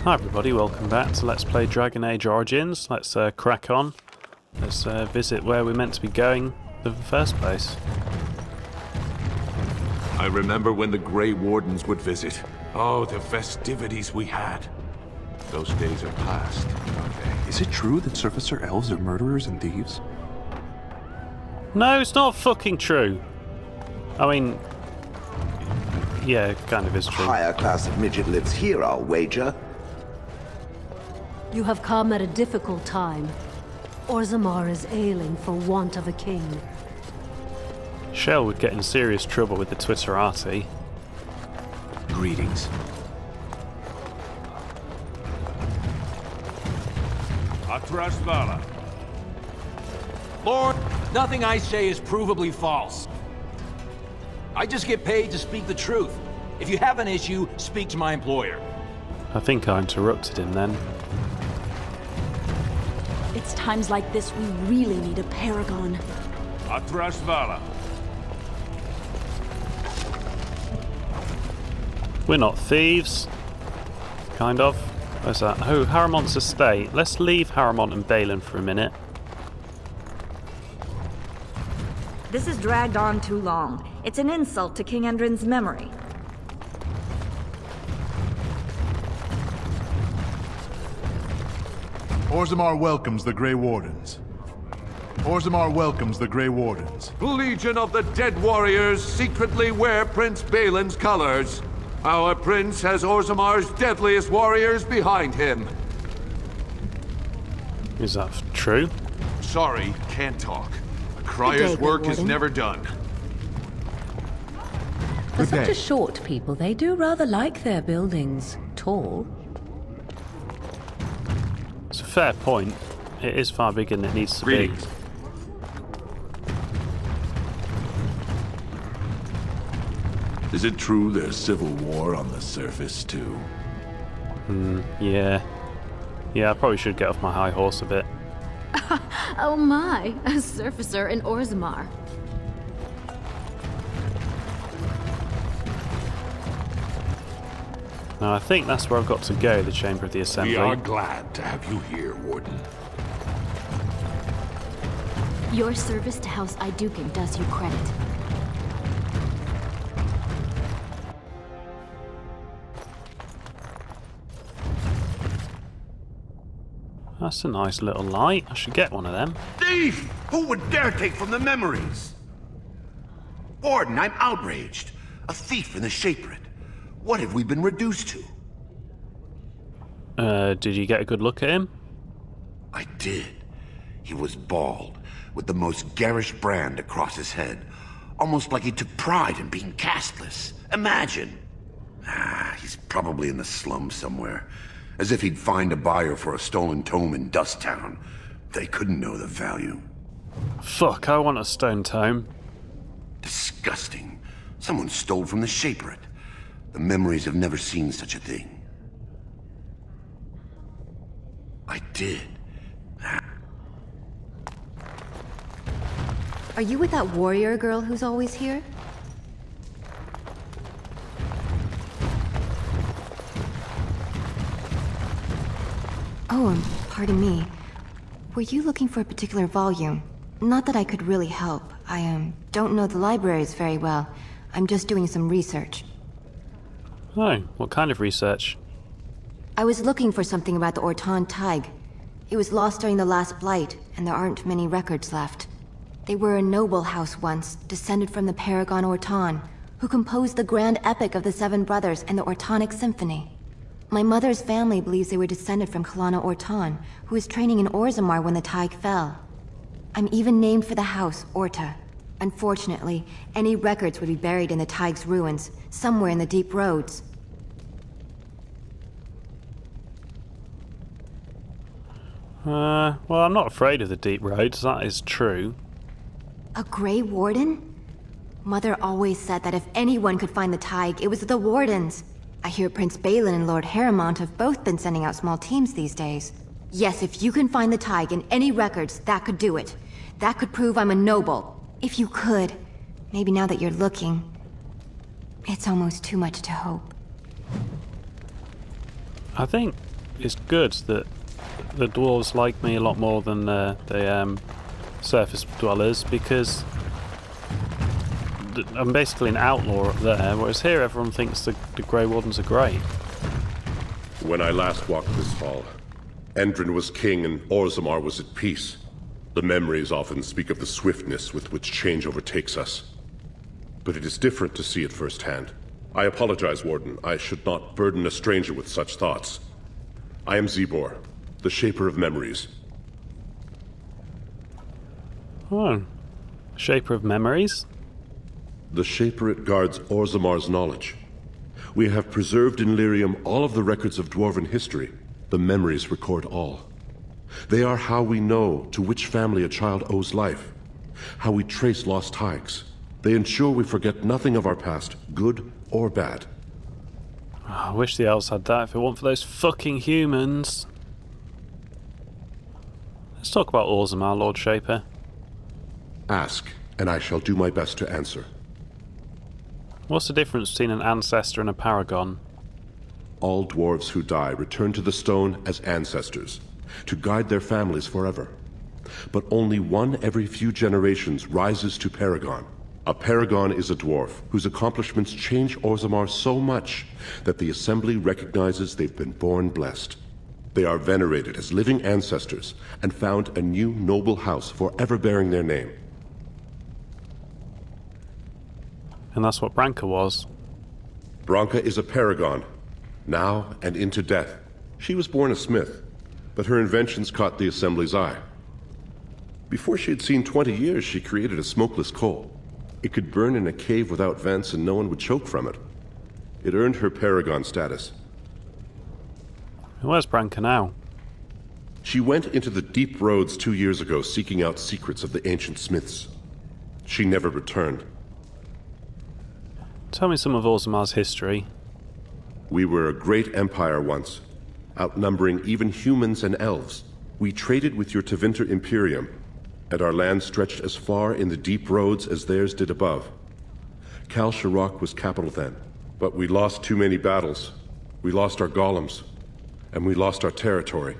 Hi everybody, welcome back to Let's Play Dragon Age Origins. Let's crack on. Let's visit where we're meant to be going in the first place. I remember when the Grey Wardens would visit. Oh, the festivities we had. Those days are past, aren't they? Is it true that surfacer elves are murderers and thieves? No, it's not fucking true. I mean, yeah, it kind of is true. Higher class of midget lives here, I'll wager. You have come at a difficult time. Orzammar is ailing for want of a king. Shell would get in serious trouble with the Twitterati. Greetings. Atrasvala. Lord, nothing I say is provably false. I just get paid to speak the truth. If you have an issue, speak to my employer. I think I interrupted him then. It's times like this we really need a paragon. Atrasvala. We're not thieves. Kind of. Where's that? Oh, Harrimon's estate. Let's leave Harrimont and Balin for a minute. This has dragged on too long. It's an insult to King Endrin's memory. Orzammar welcomes the Grey Wardens. Orzammar welcomes the Grey Wardens. Legion of the Dead Warriors secretly wear Prince Balin's colors. Our prince has Orzammar's deadliest warriors behind him. Is that true? Sorry, can't talk. A crier's work is never done. For such a short people, they do rather like their buildings tall. It's a fair point. It is far bigger than it needs to be. Is it true there's civil war on the surface, too? Yeah. Yeah, I probably should get off my high horse a bit. Oh my, a surfacer in Orzammar. Now, I think that's where I've got to go, the Chamber of the Assembly. We are glad to have you here, Warden. Your service to House Iduken does you credit. That's a nice little light. I should get one of them. Thief! Who would dare take from the memories? Warden, I'm outraged. A thief in the Shapered. What have we been reduced to? Did you get a good look at him? I did. He was bald, with the most garish brand across his head. Almost like he took pride in being castless. Imagine. He's probably in the slums somewhere. As if he'd find a buyer for a stolen tome in Dust Town. They couldn't know the value. Fuck, I want a stone tome. Disgusting. Someone stole from the Shapered. The memories have never seen such a thing. I did. Are you with that warrior girl who's always here? Oh, pardon me. Were you looking for a particular volume? Not that I could really help. I don't know the libraries very well. I'm just doing some research. Oh, what kind of research? I was looking for something about the Orton Tig. It was lost during the last Blight, and there aren't many records left. They were a noble house once, descended from the Paragon Orton, who composed the grand epic of the Seven Brothers and the Ortonic Symphony. My mother's family believes they were descended from Kalana Orton, who was training in Orzammar when the Tig fell. I'm even named for the house, Orta. Unfortunately, any records would be buried in the Tig's ruins, somewhere in the deep roads. Well, I'm not afraid of the deep roads, that is true. A Grey Warden? Mother always said that if anyone could find the Tig, it was the Wardens. I hear Prince Balin and Lord Harrimont have both been sending out small teams these days. Yes, if you can find the Tig in any records, that could do it. That could prove I'm a noble. If you could. Maybe now that you're looking. It's almost too much to hope. I think it's good that the dwarves like me a lot more than the surface dwellers, because I'm basically an outlaw up there, whereas here everyone thinks the Grey Wardens are great. When I last walked this hall, Endrin was king and Orzammar was at peace. The memories often speak of the swiftness with which change overtakes us. But it is different to see it firsthand. I apologize, Warden. I should not burden a stranger with such thoughts. I am Zebor, the Shaper of Memories. Oh. Shaper of Memories? The Shaperate guards Orzammar's knowledge. We have preserved in Lyrium all of the records of Dwarven history. The memories record all. They are how we know to which family a child owes life, how we trace lost hikes. They ensure we forget nothing of our past, good or bad. Oh, I wish the elves had that if it weren't for those fucking humans. Let's talk about Orzammar, Lord Shaper. Ask, and I shall do my best to answer. What's the difference between an ancestor and a paragon? All dwarves who die return to the stone as ancestors, to guide their families forever. But only one every few generations rises to paragon. A paragon is a dwarf whose accomplishments change Orzammar so much that the Assembly recognizes they've been born blessed. They are venerated as living ancestors and found a new noble house forever bearing their name. And that's what Branka was. Branka is a paragon, now and into death. She was born a smith, but her inventions caught the Assembly's eye. Before she had seen 20 years, she created a smokeless coal. It could burn in a cave without vents and no one would choke from it. It earned her paragon status. Where's Branka now? She went into the deep roads 2 years ago seeking out secrets of the ancient smiths. She never returned. Tell me some of Orzammar's history. We were a great empire once, outnumbering even humans and elves. We traded with your Tevinter Imperium, and our land stretched as far in the deep roads as theirs did above. Kal Sharok was capital then, but we lost too many battles. We lost our golems, and we lost our territory.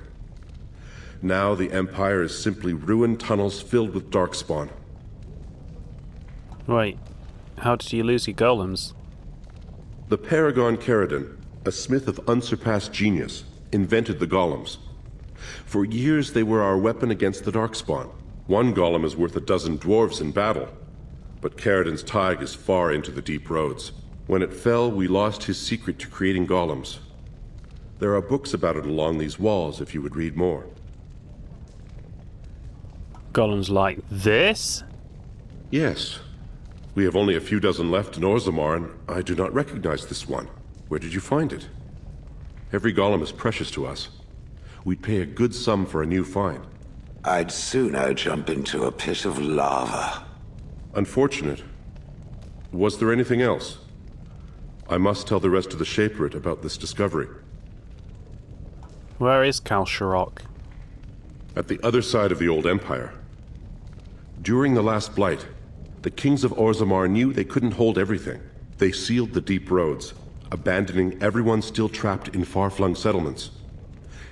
Now the Empire is simply ruined tunnels filled with darkspawn. Wait, how did you lose your golems? The Paragon Ferelden, a smith of unsurpassed genius, invented the golems. For years they were our weapon against the darkspawn. One golem is worth 12 dwarves in battle, but Ferelden's Tig is far into the deep roads. When it fell, we lost his secret to creating golems. There are books about it along these walls if you would read more. Golems like this? Yes. We have only a few dozen left in Orzammar, and I do not recognize this one. Where did you find it? Every golem is precious to us. We'd pay a good sum for a new find. I'd sooner jump into a pit of lava. Unfortunate. Was there anything else? I must tell the rest of the Shaperate about this discovery. Where is Kal Sharok? At the other side of the old empire. During the last blight, the kings of Orzammar knew they couldn't hold everything. They sealed the deep roads, abandoning everyone still trapped in far-flung settlements.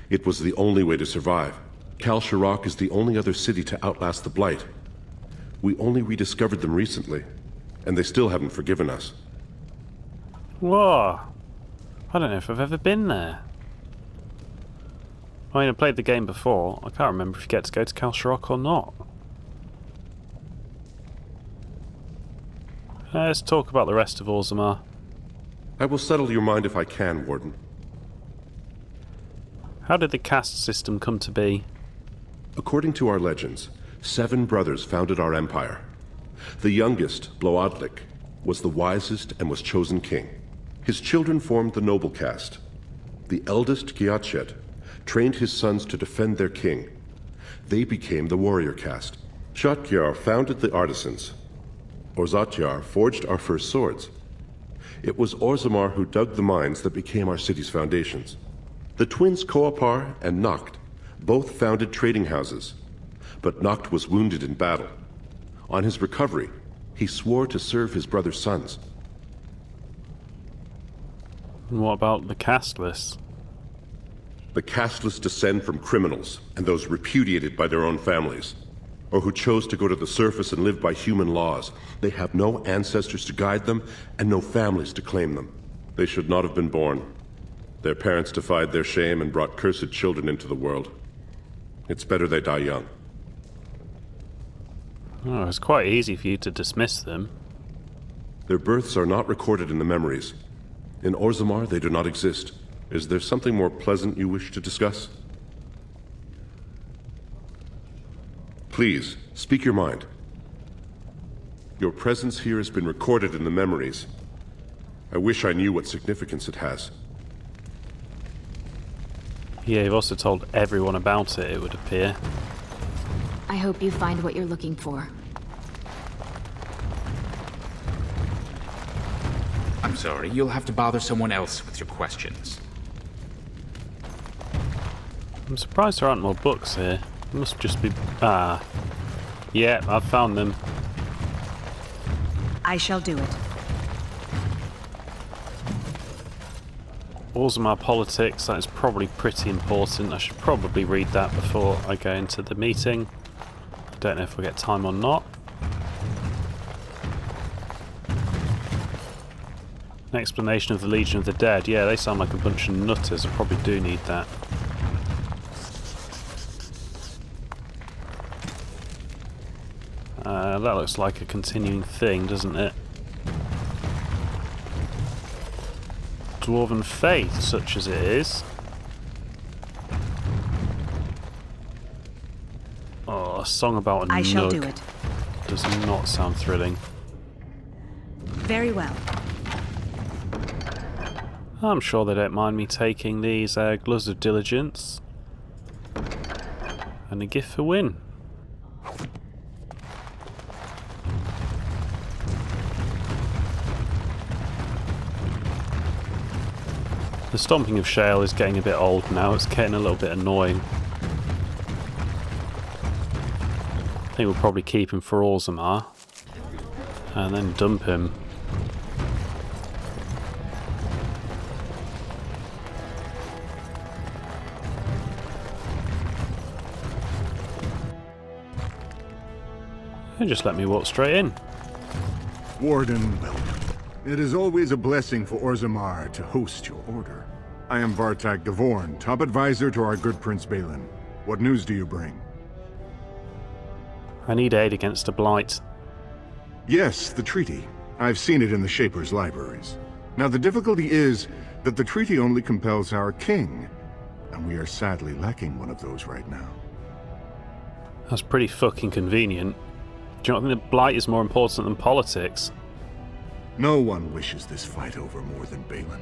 It was the only way to survive. Kal Sharok is the only other city to outlast the blight. We only rediscovered them recently, and they still haven't forgiven us. Whoa! I don't know if I've ever been there. I mean, I played the game before. I can't remember if you get to go to Kal Sharok or not. Let's talk about the rest of Orzammar. I will settle your mind if I can, Warden. How did the caste system come to be? According to our legends, 7 brothers founded our empire. The youngest, Bloadlik, was the wisest and was chosen king. His children formed the noble caste. The eldest, Giachet, trained his sons to defend their king. They became the warrior caste. Shatgyar founded the artisans. Orzatyar forged our first swords. It was Orzammar who dug the mines that became our city's foundations. The twins Koapar and Noct both founded trading houses, but Noct was wounded in battle. On his recovery, he swore to serve his brother's sons. And what about the casteless? The casteless descend from criminals and those repudiated by their own families, or who chose to go to the surface and live by human laws. They have no ancestors to guide them and no families to claim them. They should not have been born. Their parents defied their shame and brought cursed children into the world. It's better they die young. Oh, it's quite easy for you to dismiss them. Their births are not recorded in the memories. In Orzammar, they do not exist. Is there something more pleasant you wish to discuss? Please, speak your mind. Your presence here has been recorded in the memories. I wish I knew what significance it has. Yeah, you've also told everyone about it, it would appear. I hope you find what you're looking for. I'm sorry, you'll have to bother someone else with your questions. I'm surprised there aren't more books here. It must just be... Ah. Yeah, I've found them. I shall do it. Orzammar politics, that is probably pretty important. I should probably read that before I go into the meeting. I don't know if we'll get time or not. An explanation of the Legion of the Dead. Yeah, they sound like a bunch of nutters. I probably do need that. That looks like a continuing thing, doesn't it? Dwarven faith, such as it is. Oh, a song about a I shall nug. do it. Does not sound thrilling. Very well. I'm sure they don't mind me taking these gloves of diligence. And a gift for win. The stomping of shale is getting a bit old now, it's getting a little bit annoying. I think we'll probably keep him for Orzammar. And then dump him. And just let me walk straight in. Warden, welcome. It is always a blessing for Orzammar to host your order. I am Vartak Gavorn, top advisor to our good Prince Balin. What news do you bring? I need aid against a blight. Yes, the treaty. I've seen it in the Shaper's libraries. Now the difficulty is that the treaty only compels our king, and we are sadly lacking one of those right now. That's pretty fucking convenient. Do you not think that blight is more important than politics? No one wishes this fight over more than Balin.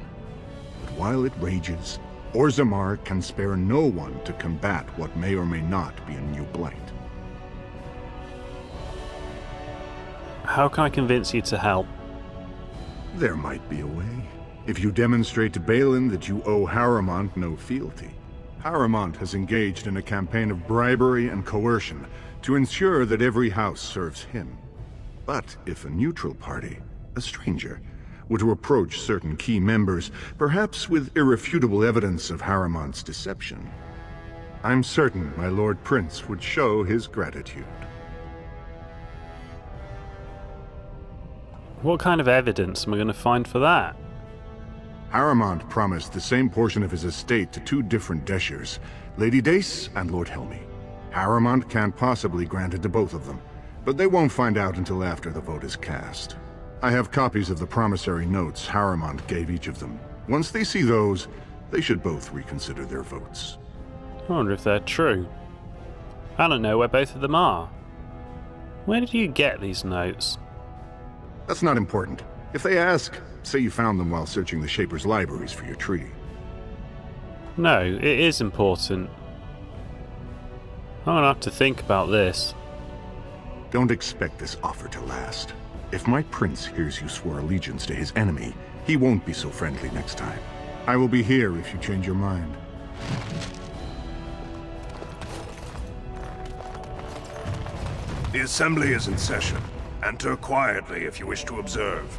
But while it rages, Orzammar can spare no one to combat what may or may not be a new blight. How can I convince you to help? There might be a way. If you demonstrate to Balin that you owe Harrimont no fealty. Harrimont has engaged in a campaign of bribery and coercion to ensure that every house serves him. But if a neutral party, a stranger, were to approach certain key members, perhaps with irrefutable evidence of Harrimont's deception, I'm certain my Lord Prince would show his gratitude. What kind of evidence am I going to find for that? Harrimont promised the same portion of his estate to two different Deshers, Lady Dace and Lord Helmy. Harrimont can't possibly grant it to both of them, but they won't find out until after the vote is cast. I have copies of the promissory notes Harrimont gave each of them. Once they see those, they should both reconsider their votes. I wonder if they're true. I don't know where both of them are. Where did you get these notes? That's not important. If they ask, say you found them while searching the Shaper's libraries for your treaty. No, it is important. I'm gonna have to think about this. Don't expect this offer to last. If my prince hears you swore allegiance to his enemy, he won't be so friendly next time. I will be here if you change your mind. The assembly is in session. Enter quietly if you wish to observe.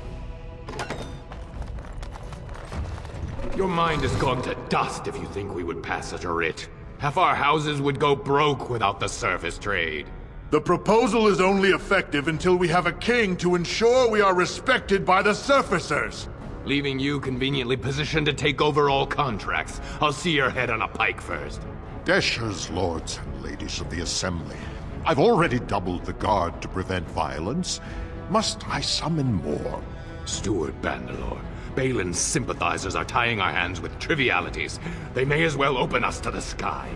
Your mind has gone to dust if you think we would pass such a writ. Half our houses would go broke without the surface trade. The proposal is only effective until we have a king to ensure we are respected by the surfacers. Leaving you conveniently positioned to take over all contracts. I'll see your head on a pike first. Deshers, lords and ladies of the Assembly. I've already doubled the guard to prevent violence. Must I summon more? Steward Bandalore, Balin's sympathizers are tying our hands with trivialities. They may as well open us to the sky.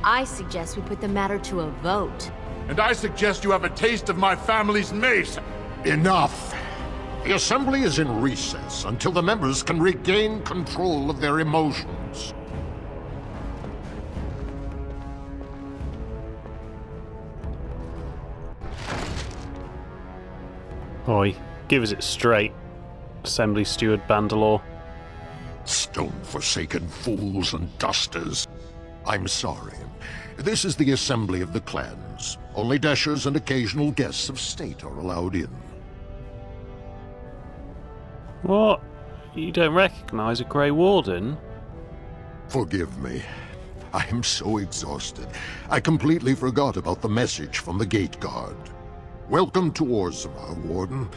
I suggest we put the matter to a vote. And I suggest you have a taste of my family's mace. Enough! The Assembly is in recess until the members can regain control of their emotions. Oi, give us it straight, Assembly Steward Bandalore. Stone-forsaken fools and dusters. I'm sorry. This is the Assembly of the Clans. Only Deshers and occasional guests of state are allowed in. What? You don't recognise a Grey Warden? Forgive me. I am so exhausted. I completely forgot about the message from the Gate Guard. Welcome to Orzammar, Warden.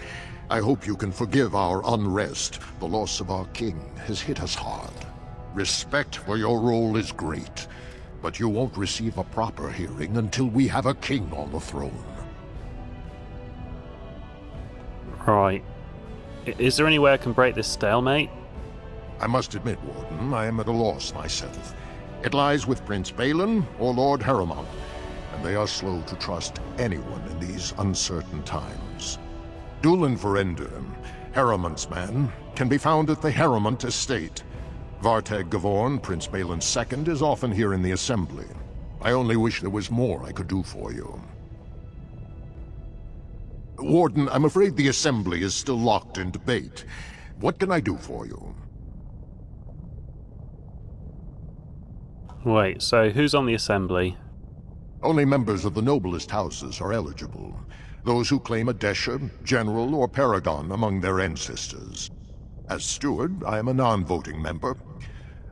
I hope you can forgive our unrest. The loss of our king has hit us hard. Respect for your role is great, but you won't receive a proper hearing until we have a king on the throne. Right. Is there any way I can break this stalemate? I must admit, Warden, I am at a loss myself. It lies with Prince Balin or Lord Haramont, and they are slow to trust anyone in these uncertain times. Dulin Ferelden, Haramont's man, can be found at the Haramont estate. Vartag Gavorn, Prince Balin's second, is often here in the Assembly. I only wish there was more I could do for you. Warden, I'm afraid the Assembly is still locked in debate. What can I do for you? Wait, so who's on the Assembly? Only members of the noblest houses are eligible. Those who claim a Desher, General, or Paragon among their ancestors. As steward, I am a non-voting member.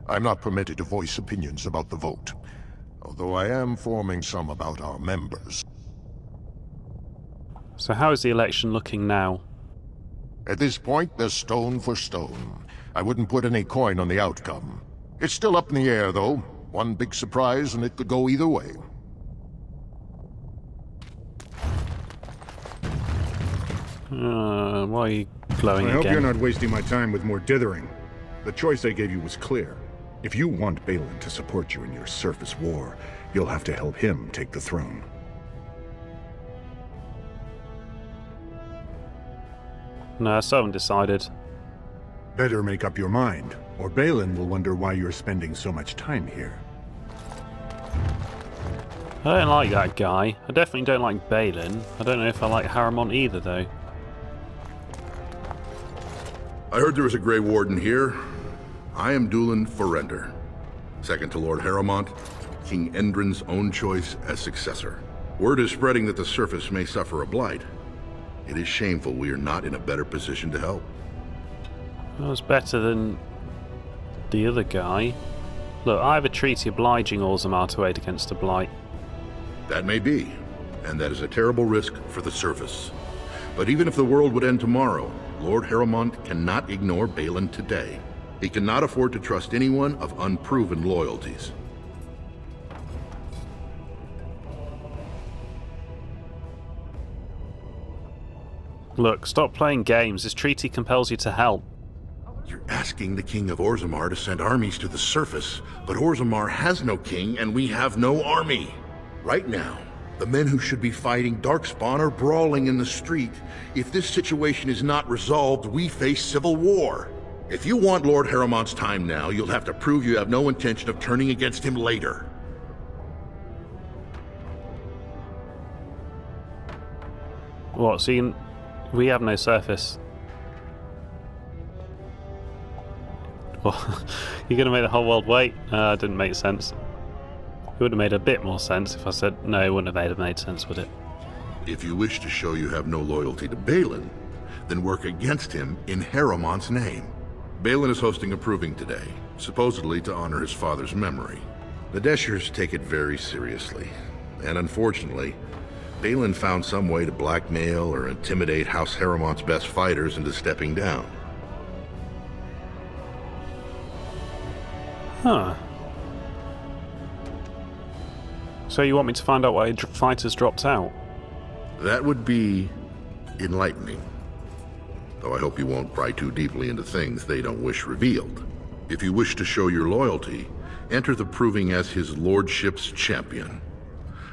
I'm not permitted to voice opinions about the vote, although I am forming some about our members. So how is the election looking now? At this point, they're stone for stone. I wouldn't put any coin on the outcome. It's still up in the air, though. One big surprise, and it could go either way. Why are you glowing again? I hope you're not wasting my time with more dithering. The choice I gave you was clear. If you want Balin to support you in your surface war, you'll have to help him take the throne. No, I still haven't decided. Better make up your mind, or Balin will wonder why you're spending so much time here. I don't like that guy. I definitely don't like Balin. I don't know if I like Haramont either, though. I heard there was a Grey Warden here. I am Dulin Ferelden, second to Lord Haramont, King Endrin's own choice as successor. Word is spreading that the surface may suffer a blight. It is shameful we are not in a better position to help. That was better than the other guy. Look, I have a treaty obliging Orzammar to aid against a blight. That may be, and that is a terrible risk for the surface. But even if the world would end tomorrow, Lord Haramont cannot ignore Balin today. He cannot afford to trust anyone of unproven loyalties. Look, stop playing games. This treaty compels you to help. You're asking the King of Orzammar to send armies to the surface, but Orzammar has no king and we have no army. Right now, the men who should be fighting Darkspawn are brawling in the street. If this situation is not resolved, we face civil war. If you want Lord Haramont's time now, you'll have to prove you have no intention of turning against him later. What, so we have no surface? Well, you're going to make the whole world wait? Didn't make sense. It would have made a bit more sense if I said no. It wouldn't have made sense, would it? If you wish to show you have no loyalty to Balin, then work against him in Haramont's name. Balin is hosting a proving today, supposedly to honor his father's memory. The Deshers take it very seriously, and unfortunately, Balin found some way to blackmail or intimidate House Harrowmont's best fighters into stepping down. Huh. So you want me to find out why fighters dropped out? That would be enlightening. Though I hope you won't pry too deeply into things they don't wish revealed. If you wish to show your loyalty, enter the proving as his lordship's champion.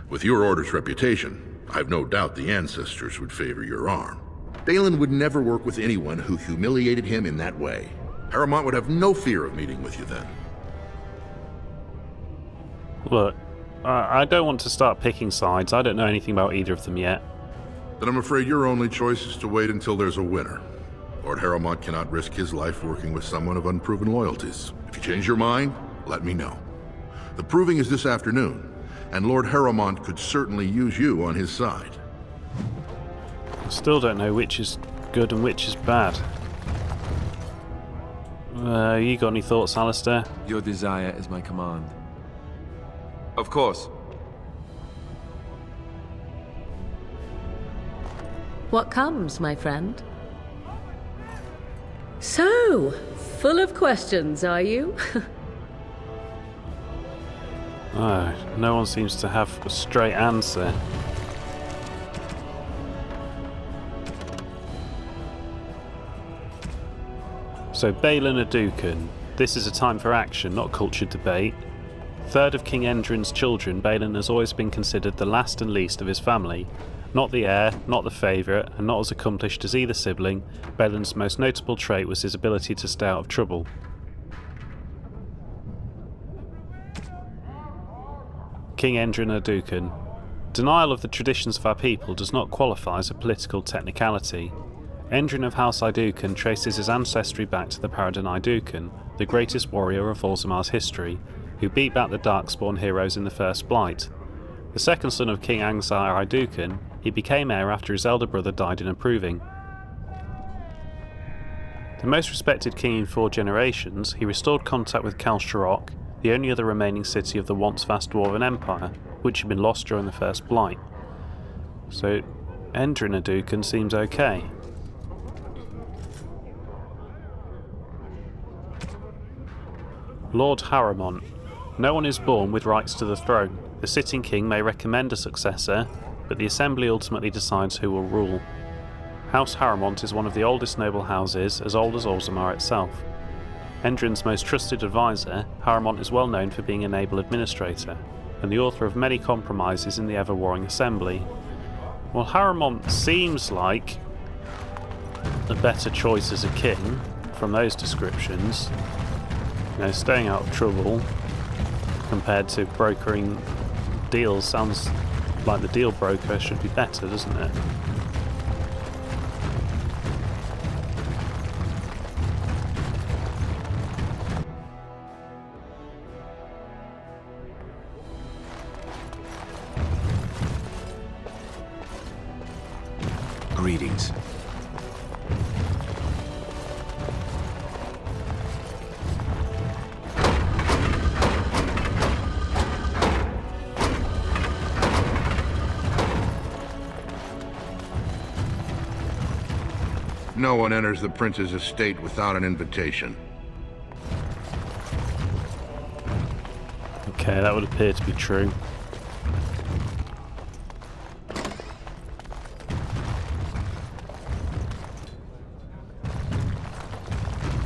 With your order's reputation, I've no doubt the ancestors would favor your arm. Balin would never work with anyone who humiliated him in that way. Harrowmont would have no fear of meeting with you then. Look, I don't want to start picking sides. I don't know anything about either of them yet. Then I'm afraid your only choice is to wait until there's a winner. Lord Harrowmont cannot risk his life working with someone of unproven loyalties. If you change your mind, let me know. The proving is this afternoon, and Lord Harrowmont could certainly use you on his side. I still don't know which is good and which is bad. You got any thoughts, Alistair? Your desire is my command. Of course. What comes, my friend? So, full of questions, are you? Oh, no one seems to have a straight answer. So, Balin Aducan. This is a time for action, not cultured debate. Third of King Endrin's children, Balin has always been considered the last and least of his family. Not the heir, not the favourite, and not as accomplished as either sibling, Balin's most notable trait was his ability to stay out of trouble. King Endrin Aducan. Denial of the traditions of our people does not qualify as a political technicality. Endrin of House Aducan traces his ancestry back to the Paradon Aducan, the greatest warrior of Orzamar's history, who beat back the Darkspawn heroes in the First Blight. The second son of King Angzar Aducan, he became heir after his elder brother died in a proving. The most respected king in 4 generations, he restored contact with Kal Sharok, the only other remaining city of the once vast Dwarven Empire, which had been lost during the First Blight. So, Endrin Aducan seems okay. Lord Harrowmont. No one is born with rights to the throne. The sitting king may recommend a successor, but the assembly ultimately decides who will rule. House Harrowmont is one of the oldest noble houses, as old as Orzammar itself. Endrin's most trusted advisor, Harrowmont is well known for being an able administrator, and the author of many compromises in the ever-warring assembly. Well, Harrowmont seems like a better choice as a king, from those descriptions. You know, staying out of trouble compared to brokering deals sounds like the deal broker should be better, doesn't it? Greetings. No one enters the prince's estate without an invitation. Okay, that would appear to be true.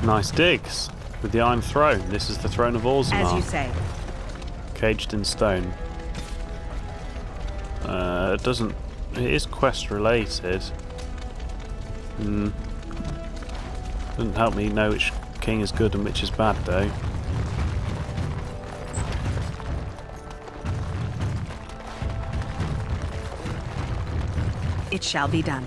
Nice digs. With the Iron Throne. This is the throne of Orzammar. As you say. Caged in stone. It doesn't... It is quest related. Doesn't help me know which king is good and which is bad, though. It shall be done.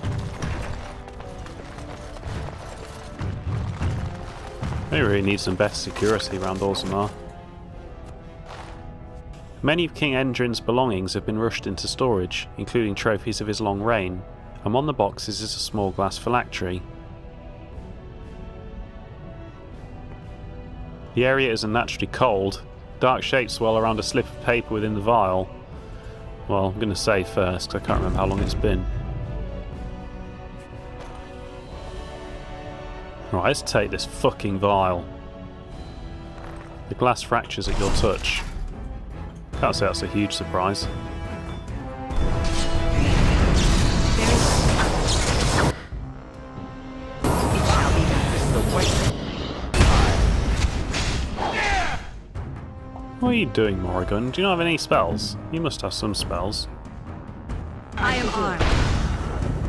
They really need some better security around Orzammar. Many of King Endrin's belongings have been rushed into storage, including trophies of his long reign. Among the boxes is a small glass phylactery. The area is unnaturally cold. Dark shapes swirl around a slip of paper within the vial. Well, I'm going to save first, 'cause I can't remember how long it's been. Right, let's take this fucking vial. The glass fractures at your touch. Can't say that's a huge surprise. What are you doing, Morrigan? Do you not have any spells? You must have some spells. I am armed.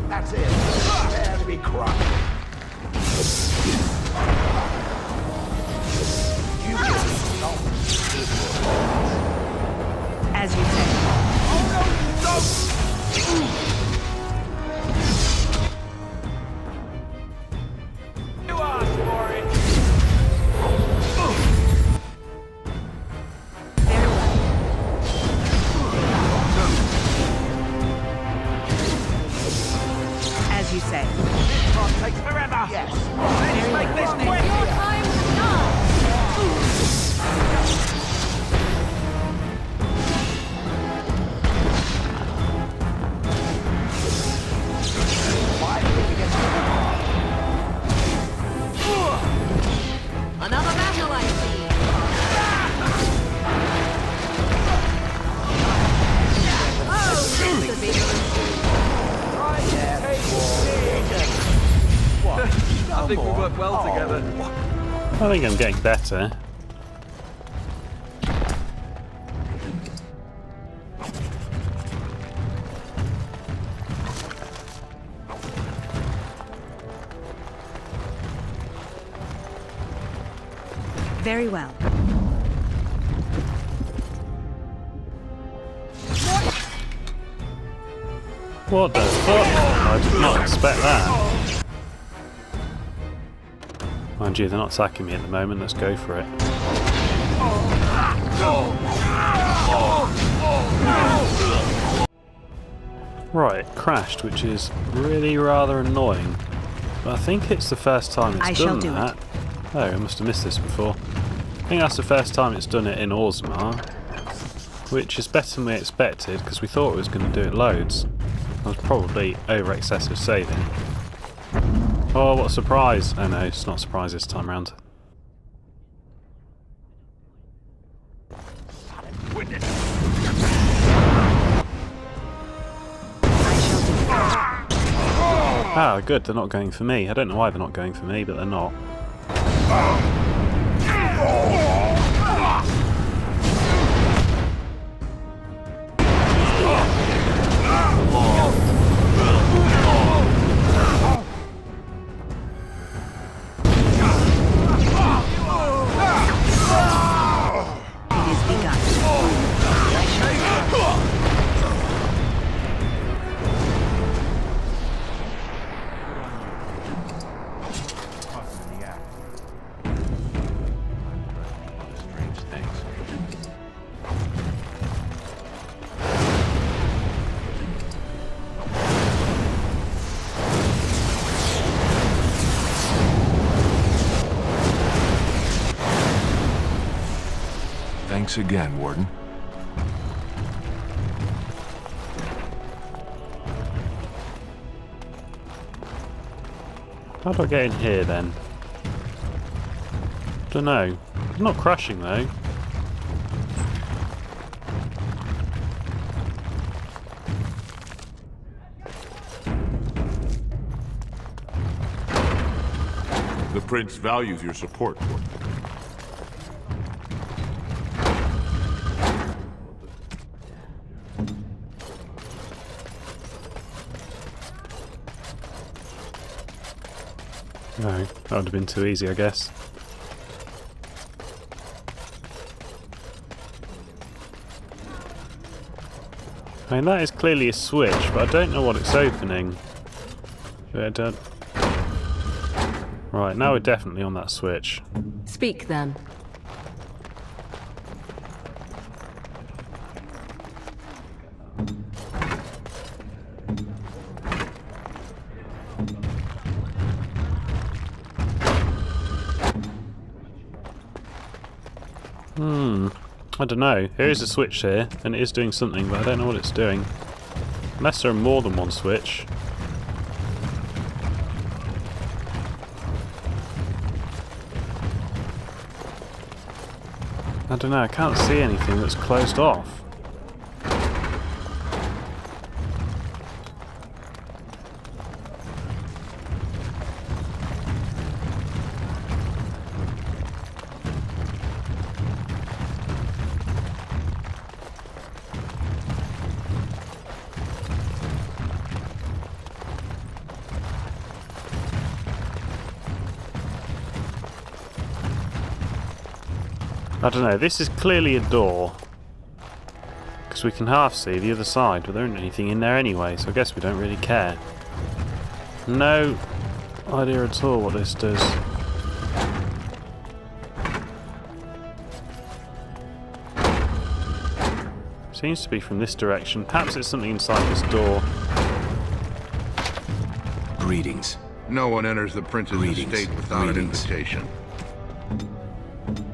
That's it. There to be crushed. As you say. You asked for it. As you say. This part takes forever. Yes. Let's make this quick. Your time to die. Another battle, I see. Oh, this is I think we work well together. I think I'm getting better. Very well. What the fuck? I did not expect that. Mind you, they're not attacking me at the moment. Let's go for it. Right, it crashed, which is really rather annoying. But I think it's the first time it's done that. Oh, I must have missed this before. I think that's the first time it's done it in Orzammar, which is better than we expected because we thought it was going to do it loads. I was probably over excessive saving. Oh, what a surprise! Oh no, it's not a surprise this time round. Ah, good, they're not going for me. I don't know why they're not going for me, but they're not. Thanks again, Warden. How do I get in here then? Don't know. It's not crashing though. The Prince values your support, Warden. No, that would have been too easy, I guess. I mean, that is clearly a switch, but I don't know what it's opening. Right, now we're definitely on that switch. Speak then. I don't know. There is a switch here, and it is doing something, but I don't know what it's doing. Unless there are more than one switch. I don't know, I can't see anything that's closed off. I don't know, this is clearly a door. Because we can half see the other side, but there isn't anything in there anyway, so I guess we don't really care. No idea at all what this does. Seems to be from this direction. Perhaps it's something inside this door. Greetings. No one enters the prince's estate without an invitation.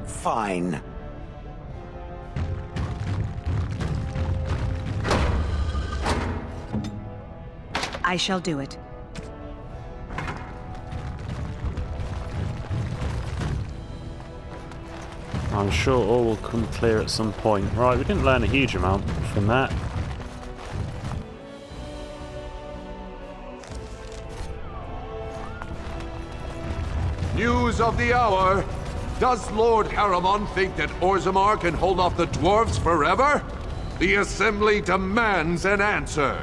Fine. I shall do it. I'm sure all will come clear at some point. Right, we didn't learn a huge amount from that. News of the hour. Does Lord Haramon think that Orzammar can hold off the dwarves forever? The Assembly demands an answer.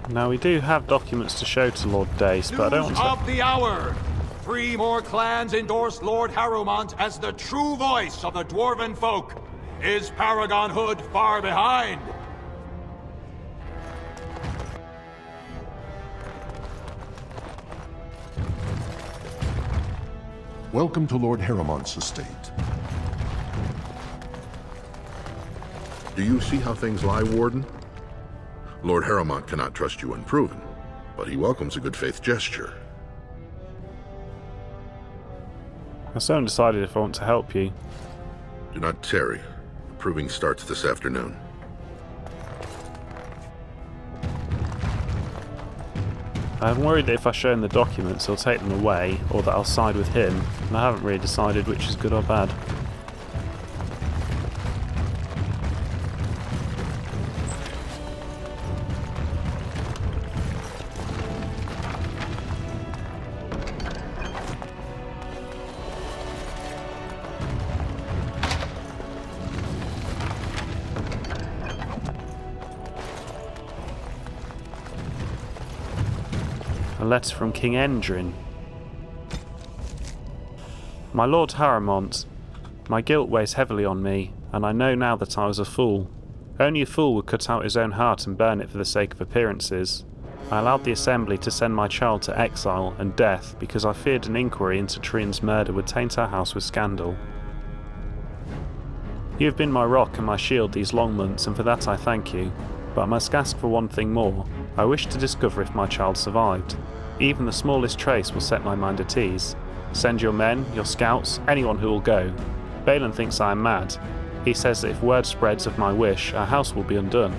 Now we do have documents to show to Lord Dace, but I don't want News to... of the hour! 3 more clans endorse Lord Haramont as the true voice of the dwarven folk. Is Paragon Hood far behind? Welcome to Lord Haramont's estate. Do you see how things lie, Warden? Lord Haramont cannot trust you unproven, but he welcomes a good faith gesture. I'm so undecided if I want to help you. Do not tarry. Proving starts this afternoon. I'm worried that if I show him the documents, he'll take them away, or that I'll side with him, and I haven't really decided which is good or bad. A letter from King Endrin. My Lord Haramont, my guilt weighs heavily on me, and I know now that I was a fool. Only a fool would cut out his own heart and burn it for the sake of appearances. I allowed the Assembly to send my child to exile and death because I feared an inquiry into Trian's murder would taint our house with scandal. You have been my rock and my shield these long months, and for that I thank you. But I must ask for one thing more. I wish to discover if my child survived. Even the smallest trace will set my mind at ease. Send your men, your scouts, anyone who will go. Balin thinks I am mad. He says that if word spreads of my wish, our house will be undone.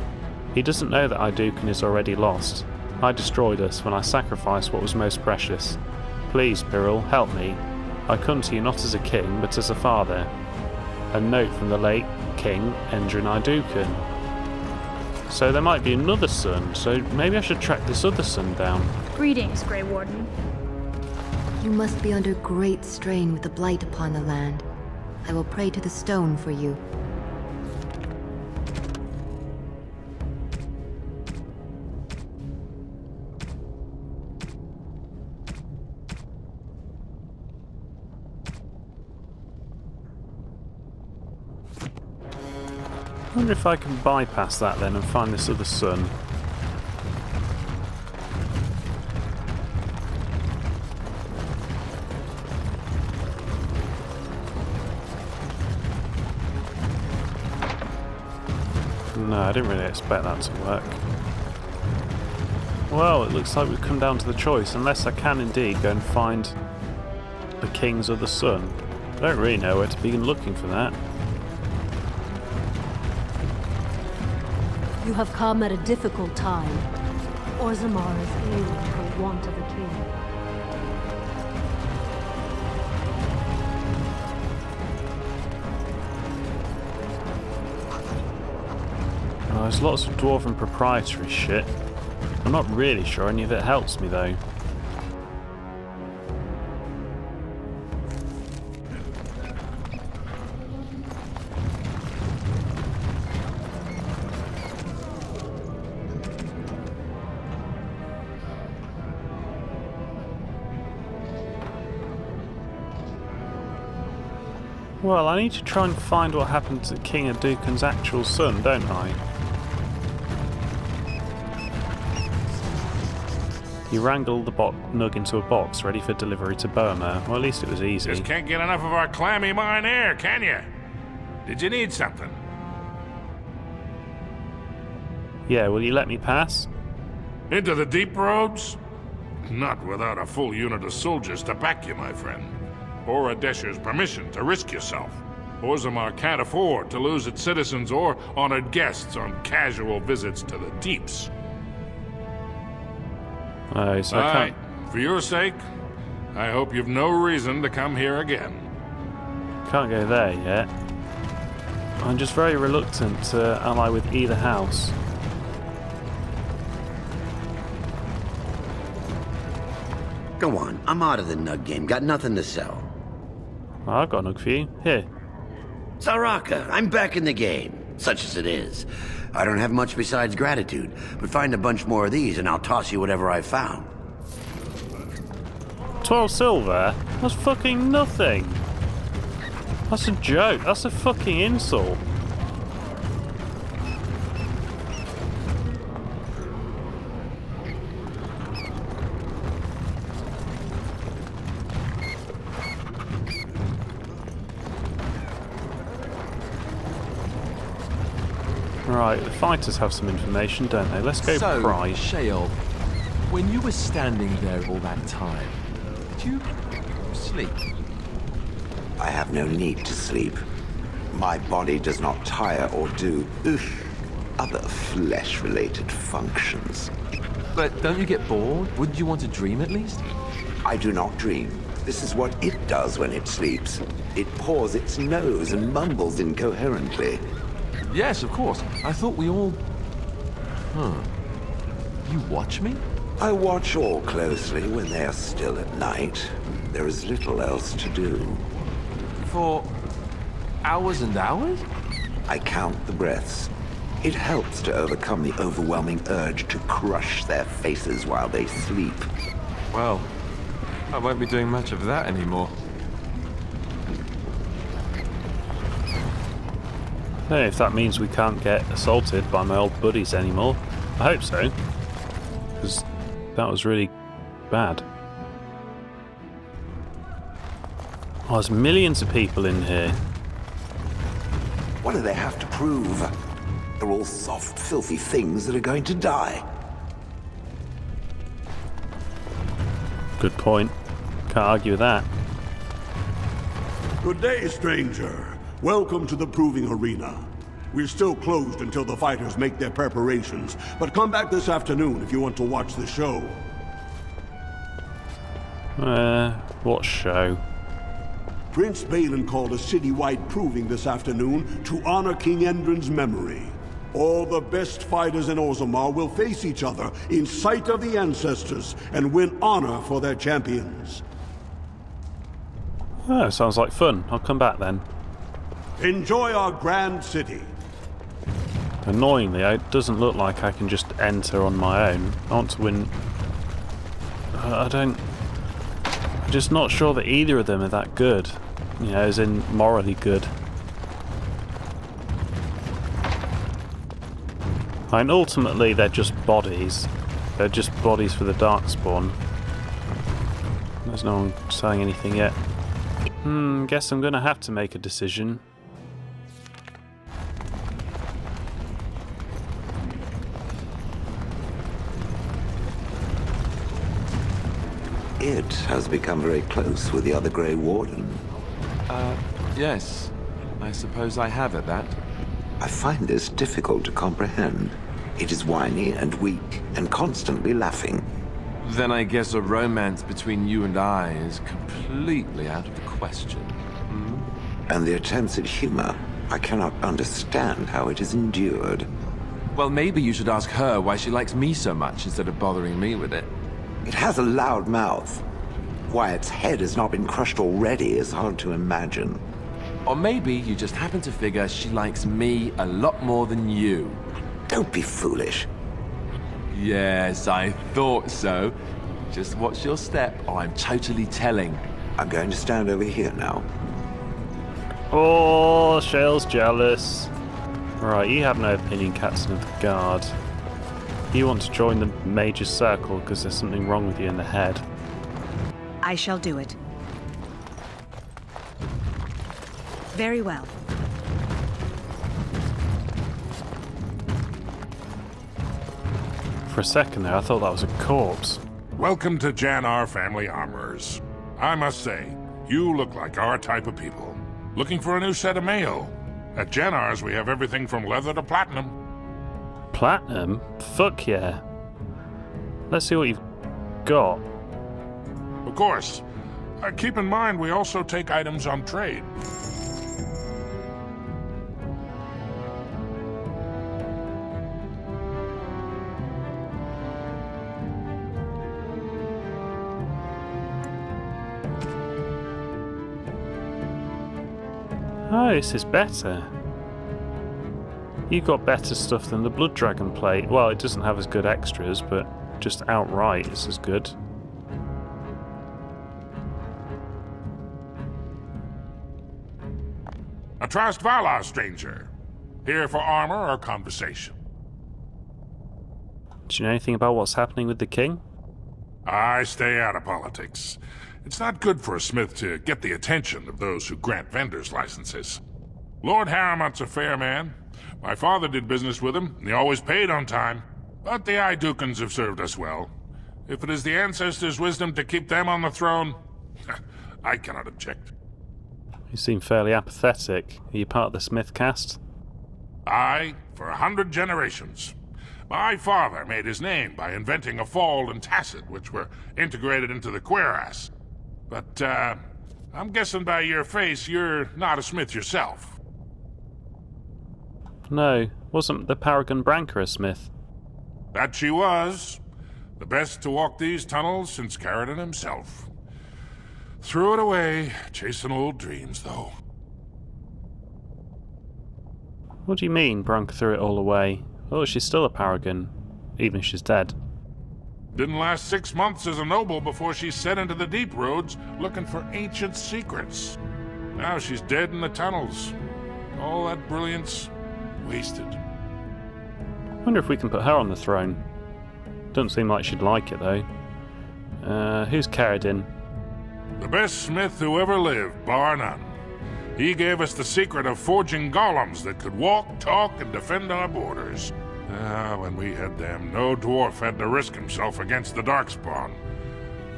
He doesn't know that Iduken is already lost. I destroyed us when I sacrificed what was most precious. Please, Piril, help me. I come to you not as a king, but as a father. A note from the late King Endrin Iduken. So there might be another son, so maybe I should track this other son down. Greetings, Grey Warden. You must be under great strain with the blight upon the land. I will pray to the stone for you. I wonder if I can bypass that then and find this other son. No, I didn't really expect that to work. Well, it looks like we've come down to the choice, unless I can indeed go and find the Kings of the Sun. I don't really know where to begin looking for that. You have come at a difficult time. Orzammar is ailing for want of a king. Oh, there's lots of dwarven proprietary shit. I'm not really sure any of it helps me though. Well, I need to try and find what happened to King Adukan's actual son, don't I? You wrangled the Nug into a box ready for delivery to Burma. Well, at least it was easy. Just can't get enough of our clammy mine air, can you? Did you need something? Yeah, will you let me pass? Into the deep roads? Not without a full unit of soldiers to back you, my friend. Or a Desher's permission to risk yourself. Orzammar can't afford to lose its citizens or honored guests on casual visits to the deeps. So I can't... For your sake, I hope you've no reason to come here again. Can't go there yet. I'm just very reluctant to ally with either house. Go on, I'm out of the Nug game, got nothing to sell. Well, I've got a Nug for you. Here. Saraka, I'm back in the game, such as it is. I don't have much besides gratitude, but find a bunch more of these and I'll toss you whatever I found. 12 silver? That's fucking nothing. That's a joke. That's a fucking insult. Right, the fighters have some information, don't they? Let's go pry. Shale, when you were standing there all that time, did you sleep? I have no need to sleep. My body does not tire or do other flesh-related functions. But don't you get bored? Wouldn't you want to dream at least? I do not dream. This is what it does when it sleeps. It paws its nose and mumbles incoherently. Yes, of course. I thought we all... You watch me? I watch all closely when they are still at night. There is little else to do. For hours and hours? I count the breaths. It helps to overcome the overwhelming urge to crush their faces while they sleep. Well, I won't be doing much of that anymore. I don't know if that means we can't get assaulted by my old buddies anymore. I hope so, because that was really bad. Oh, there's millions of people in here. What do they have to prove? They're all soft, filthy things that are going to die. Good point. Can't argue with that. Good day, stranger. Welcome to the proving arena. We're still closed until the fighters make their preparations, but come back this afternoon if you want to watch the show. What show? Prince Balin called a citywide proving this afternoon to honor King Endrin's memory. All the best fighters in Orzammar will face each other in sight of the ancestors and win honor for their champions. Oh, sounds like fun. I'll come back then. Enjoy our grand city. Annoyingly, it doesn't look like I can just enter on my own. I want to win... I'm just not sure that either of them are that good. You know, as in morally good. I mean, ultimately they're just bodies. They're just bodies for the Darkspawn. There's no one saying anything yet. Guess I'm gonna have to make a decision. It has become very close with the other Grey Warden. Yes. I suppose I have at that. I find this difficult to comprehend. It is whiny and weak, and constantly laughing. Then I guess a romance between you and I is completely out of the question. And the attempts at humor, I cannot understand how it is endured. Well, maybe you should ask her why she likes me so much instead of bothering me with it. It has a loud mouth. Why its head has not been crushed already is hard to imagine. Or maybe you just happen to figure she likes me a lot more than you. Don't be foolish. Yes, I thought so. Just watch your step, or I'm totally telling. I'm going to stand over here now. Oh, Shale's jealous. Right, you have no opinion, Captain of the Guard. You want to join the Major's Circle because there's something wrong with you in the head. I shall do it. Very well. For a second there, I thought that was a corpse. Welcome to Jannar Family Armorers. I must say, you look like our type of people. Looking for a new set of mail? At Jannar's, we have everything from leather to platinum. Platinum? Fuck yeah. Let's see what you've got. Of course. Keep in mind, we also take items on trade. Oh, this is better. You got better stuff than the Blood Dragon plate. Well, it doesn't have as good extras, but just outright it's as good. A Trust Valar, stranger. Here for armor or conversation? Do you know anything about what's happening with the king? I stay out of politics. It's not good for a smith to get the attention of those who grant vendors licenses. Lord Harrowmont's a fair man. My father did business with him, and he always paid on time. But the Idukans have served us well. If it is the ancestors' wisdom to keep them on the throne, I cannot object. You seem fairly apathetic. Are you part of the Smith caste? Aye, for 100 generations. My father made his name by inventing a Fold and Tacit, which were integrated into the cuirass. But, I'm guessing by your face you're not a smith yourself. No, wasn't the Paragon Branca a smith? That she was. The best to walk these tunnels since Caradon himself. Threw it away, chasing old dreams, though. What do you mean, Branca threw it all away? Oh, she's still a Paragon, even if she's dead. Didn't last 6 months as a noble before she set into the deep roads looking for ancient secrets. Now she's dead in the tunnels. All that brilliance, wasted. I wonder if we can put her on the throne. Doesn't seem like she'd like it, though. Who's Caradon? The best smith who ever lived, bar none. He gave us the secret of forging golems that could walk, talk, and defend our borders. When we had them, no dwarf had to risk himself against the Darkspawn.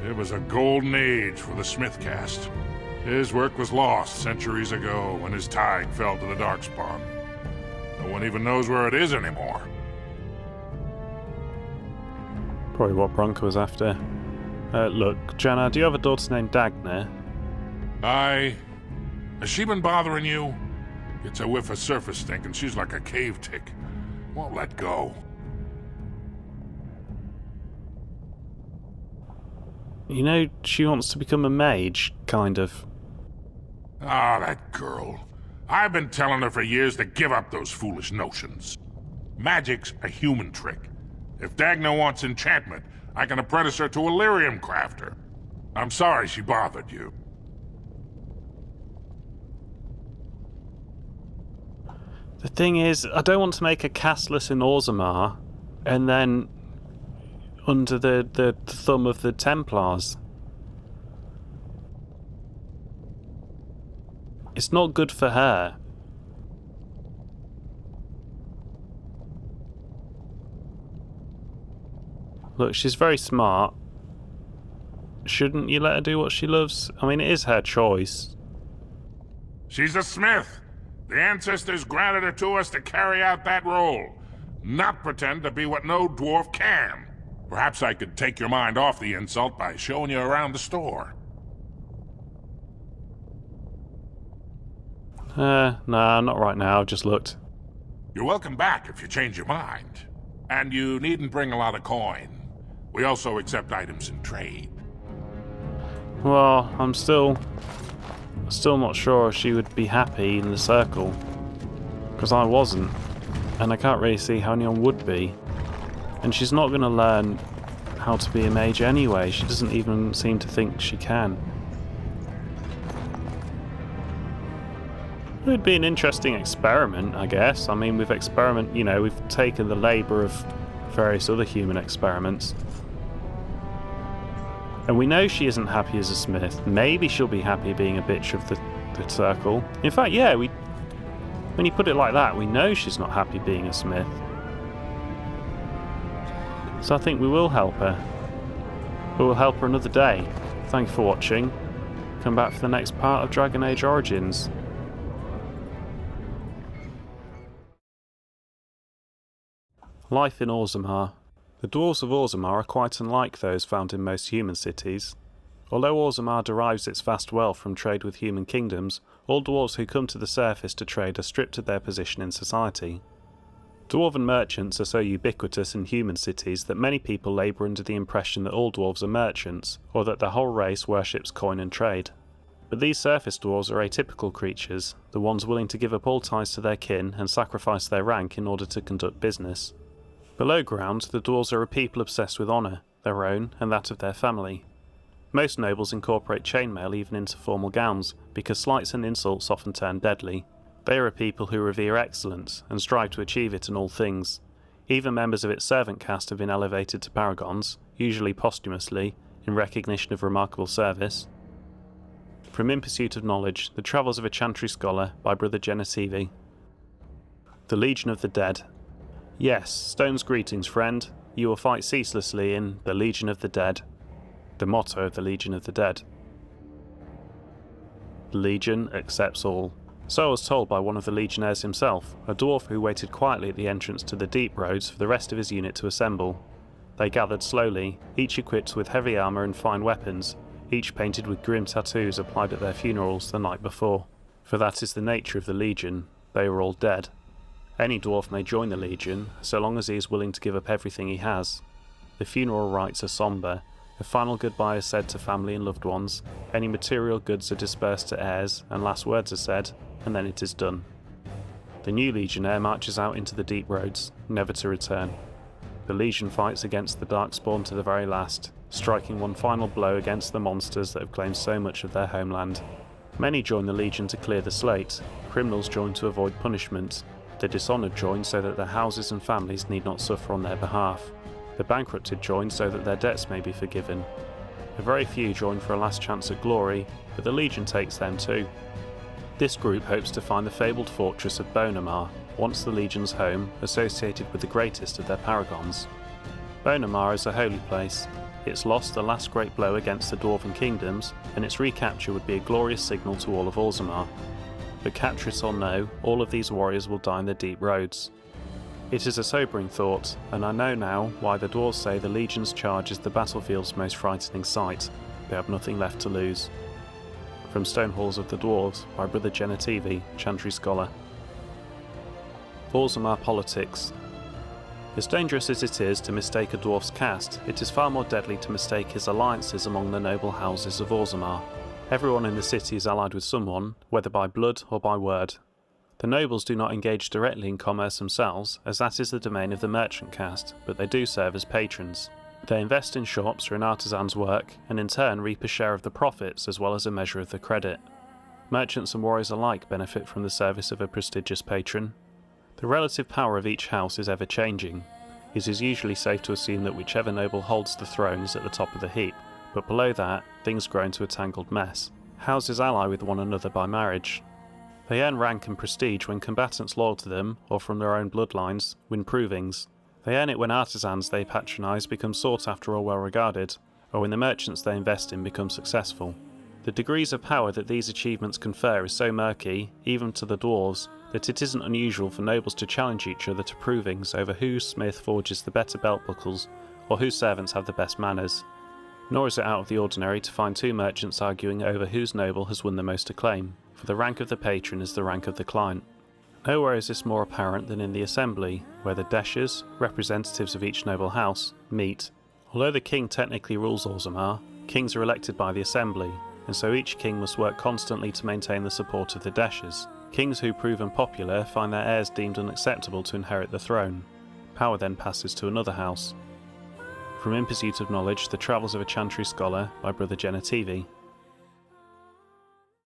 It was a golden age for the smith caste. His work was lost centuries ago when his tide fell to the Darkspawn. No one even knows where it is anymore. Probably what Branca was after. Look, Jannar, do you have a daughter named Dagna? Aye. Has she been bothering you? Gets a whiff of surface stink and she's like a cave tick. Won't let go. You know, she wants to become a mage, kind of. Ah, that girl. I've been telling her for years to give up those foolish notions. Magic's a human trick. If Dagna wants enchantment, I can apprentice her to a lyrium crafter. I'm sorry she bothered you. The thing is, I don't want to make a castless in Orzammar, and then under the thumb of the Templars. It's not good for her. Look, she's very smart. shouldn't you let her do what she loves? I mean, it is her choice. She's a smith. The ancestors granted her to us to carry out that role, not pretend to be what no dwarf can. Perhaps I could take your mind off the insult by showing you around the store. Nah, not right now. I've just looked. You're welcome back if you change your mind. And you needn't bring a lot of coin. We also accept items in trade. Well, I'm still not sure she would be happy in the circle. Because I wasn't. And I can't really see how anyone would be. And she's not going to learn how to be a mage anyway. She doesn't even seem to think she can. It would be an interesting experiment, I guess. I mean, we've taken the labour of various other human experiments. And we know she isn't happy as a smith. Maybe she'll be happy being a bitch of the circle. In fact, yeah, when you put it like that, we know she's not happy being a smith. So I think we will help her. But we'll help her another day. Thank you for watching. Come back for the next part of Dragon Age Origins. Life in Orzammar. The dwarves of Orzammar are quite unlike those found in most human cities. Although Orzammar derives its vast wealth from trade with human kingdoms, all dwarves who come to the surface to trade are stripped of their position in society. Dwarven merchants are so ubiquitous in human cities that many people labour under the impression that all dwarves are merchants, or that the whole race worships coin and trade. But these surface dwarves are atypical creatures, the ones willing to give up all ties to their kin and sacrifice their rank in order to conduct business. Below ground, the dwarves are a people obsessed with honour, their own and that of their family. Most nobles incorporate chainmail even into formal gowns, because slights and insults often turn deadly. They are a people who revere excellence, and strive to achieve it in all things. Even members of its servant caste have been elevated to paragons, usually posthumously, in recognition of remarkable service. From In Pursuit of Knowledge, The Travels of a Chantry Scholar by Brother Genesivi. The Legion of the Dead. Yes, Stone's greetings, friend. You will fight ceaselessly in the Legion of the Dead. The motto of the Legion of the Dead. The Legion accepts all. So I was told by one of the legionnaires himself, a dwarf who waited quietly at the entrance to the deep roads for the rest of his unit to assemble. They gathered slowly, each equipped with heavy armour and fine weapons, each painted with grim tattoos applied at their funerals the night before. For that is the nature of the Legion. They are all dead. Any dwarf may join the Legion, so long as he is willing to give up everything he has. The funeral rites are sombre. A final goodbye is said to family and loved ones, any material goods are dispersed to heirs, and last words are said, and then it is done. The new legionnaire marches out into the deep roads, never to return. The Legion fights against the Darkspawn to the very last, striking one final blow against the monsters that have claimed so much of their homeland. Many join the Legion to clear the slate, criminals join to avoid punishment, the dishonoured join so that their houses and families need not suffer on their behalf. The bankrupted join so that their debts may be forgiven. A very few join for a last chance at glory, but the Legion takes them too. This group hopes to find the fabled fortress of Bonamar, once the Legion's home, associated with the greatest of their paragons. Bonamar is a holy place. Its loss the last great blow against the Dwarven kingdoms, and its recapture would be a glorious signal to all of Orzammar. But capture it or no, all of these warriors will die in the deep roads. It is a sobering thought, and I know now why the dwarves say the Legion's charge is the battlefield's most frightening sight. They have nothing left to lose. From Stone Halls of the Dwarves by Brother Genetivi, Chantry Scholar. Orzammar politics. As dangerous as it is to mistake a dwarf's caste, it is far more deadly to mistake his alliances among the noble houses of Orzammar. Everyone in the city is allied with someone, whether by blood or by word. The nobles do not engage directly in commerce themselves, as that is the domain of the merchant caste, but they do serve as patrons. They invest in shops or in artisans' work, and in turn reap a share of the profits as well as a measure of the credit. Merchants and warriors alike benefit from the service of a prestigious patron. The relative power of each house is ever changing. It is usually safe to assume that whichever noble holds the throne is at the top of the heap, but below that, things grow into a tangled mess. Houses ally with one another by marriage. They earn rank and prestige when combatants loyal to them, or from their own bloodlines, win provings. They earn it when artisans they patronise become sought after or well regarded, or when the merchants they invest in become successful. The degrees of power that these achievements confer is so murky, even to the dwarves, that it isn't unusual for nobles to challenge each other to provings over whose smith forges the better belt buckles, or whose servants have the best manners. Nor is it out of the ordinary to find two merchants arguing over whose noble has won the most acclaim, for the rank of the patron is the rank of the client. Nowhere is this more apparent than in the assembly, where the deshers, representatives of each noble house, meet. Although the king technically rules Orzammar, kings are elected by the assembly, and so each king must work constantly to maintain the support of the deshers. Kings who prove unpopular find their heirs deemed unacceptable to inherit the throne. Power then passes to another house. From In Pursuit of Knowledge, The Travels of a Chantry Scholar by Brother Genetivi.